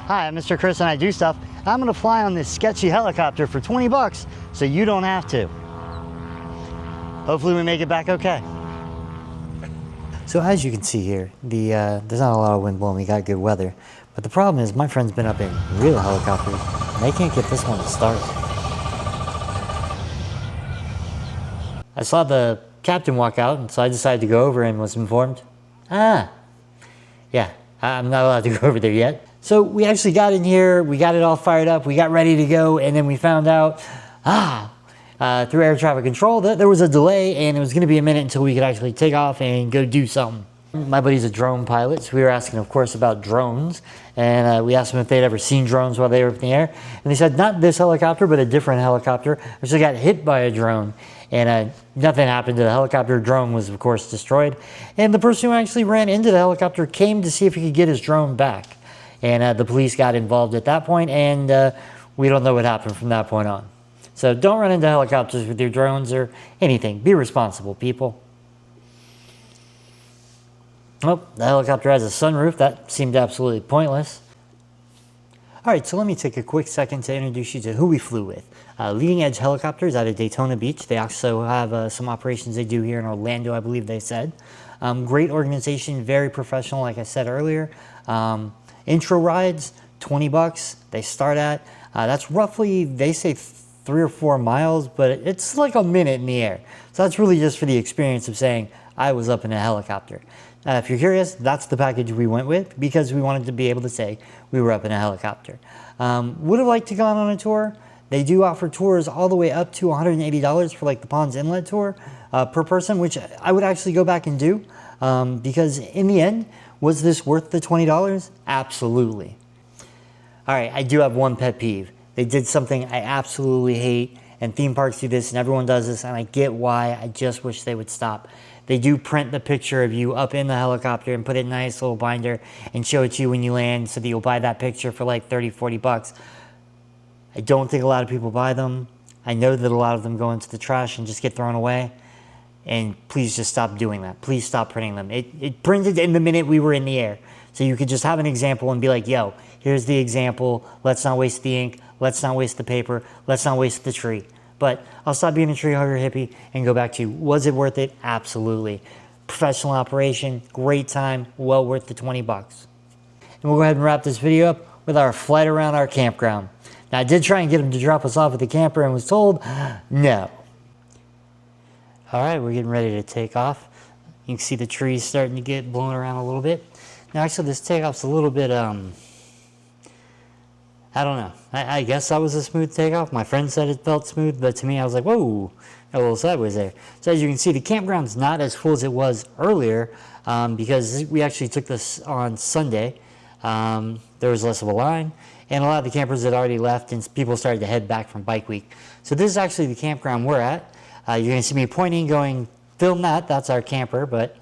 Hi, I'm Mr. Chris and I do stuff. I'm gonna fly on this sketchy helicopter for 20 bucks so you don't have to. Hopefully we make it back okay. So as you can see here, there's not a lot of wind blowing, we got good weather. But the problem is my friend's been up in real helicopters and they can't get this one to start. I saw the captain walk out and so I decided to go over and was informed, yeah, I'm not allowed to go over there yet. So we actually got in here, we got it all fired up, we got ready to go, and then we found out, through air traffic control that there was a delay and it was gonna be a minute until we could actually take off and go do something. My buddy's a drone pilot, so we were asking, of course, about drones, and we asked them if they'd ever seen drones while they were up in the air, and they said not this helicopter, but a different helicopter actually got hit by a drone, and nothing happened to the helicopter. Drone was, of course, destroyed, and the person who actually ran into the helicopter came to see if he could get his drone back. And the police got involved at that point, and we don't know what happened from that point on. So don't run into helicopters with your drones or anything. Be responsible, people. Oh, the helicopter has a sunroof. That seemed absolutely pointless. All right, so let me take a quick second to introduce you to who we flew with. Leading Edge Helicopters out of Daytona Beach. They also have some operations they do here in Orlando, I believe they said. Great organization, very professional, like I said earlier. Intro rides, 20 bucks, they start at. That's roughly, they say 3 or 4 miles, but it's like a minute in the air. So that's really just for the experience of saying, I was up in a helicopter. If you're curious, that's the package we went with because we wanted to be able to say we were up in a helicopter. Would have liked to go on a tour. They do offer tours all the way up to $180 for like the Ponds Inlet tour per person, which I would actually go back and do because in the end, was this worth the $20? Absolutely. All right, I do have one pet peeve. They did something I absolutely hate, and theme parks do this, and everyone does this, and I get why. I just wish they would stop. They do print the picture of you up in the helicopter and put it in a nice little binder and show it to you when you land so that you'll buy that picture for like 30, 40 bucks. I don't think a lot of people buy them. I know that a lot of them go into the trash and just get thrown away. And please just stop doing that. Please stop printing them. It printed in the minute we were in the air. So you could just have an example and be like, yo, here's the example. Let's not waste the ink. Let's not waste the paper. Let's not waste the tree. But I'll stop being a tree hugger hippie and go back to, was it worth it? Absolutely. Professional operation, great time, well worth the 20 bucks. And we'll go ahead and wrap this video up with our flight around our campground. Now I did try and get him to drop us off at the camper and was told, no. All right, we're getting ready to take off. You can see the trees starting to get blown around a little bit. Now, actually, this takeoff's a little bit, I don't know. I guess that was a smooth takeoff. My friend said it felt smooth, but to me, I was like, whoa, a little sideways there. So as you can see, the campground's not as full as it was earlier because we actually took this on Sunday. There was less of a line, and a lot of the campers had already left, and people started to head back from Bike Week. So this is actually the campground we're at. You're going to see me pointing, going, film that. That's our camper, but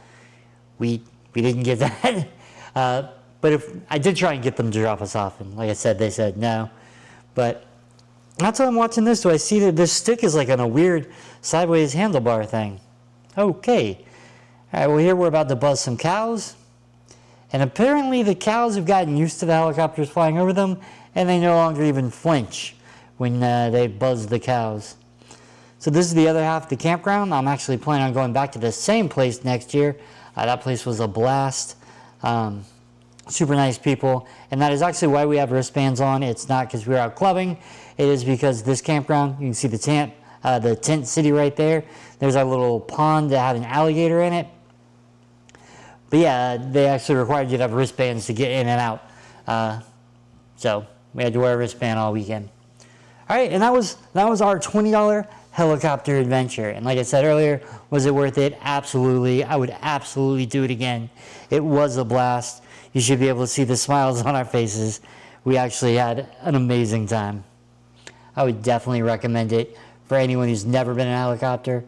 we didn't get that. But if I did try and get them to drop us off, and like I said, they said no. But that's why I'm watching this. Do I see that this stick is like on a weird sideways handlebar thing? Okay. All right, well, here we're about to buzz some cows. And apparently the cows have gotten used to the helicopters flying over them, and they no longer even flinch when they buzz the cows. So this is the other half of the campground. I'm actually planning on going back to the same place next year. That place was a blast. Super nice people. And that is actually why we have wristbands on. It's not because we're out clubbing. It is because this campground, you can see the tent city right there. There's our little pond that had an alligator in it. But yeah, they actually required you to have wristbands to get in and out. So we had to wear a wristband all weekend. All right, and that was our $20 helicopter adventure. And like I said earlier, was it worth it? Absolutely. I would absolutely do it again. It was a blast. You should be able to see the smiles on our faces. We actually had an amazing time. I would definitely recommend it for anyone who's never been in a helicopter.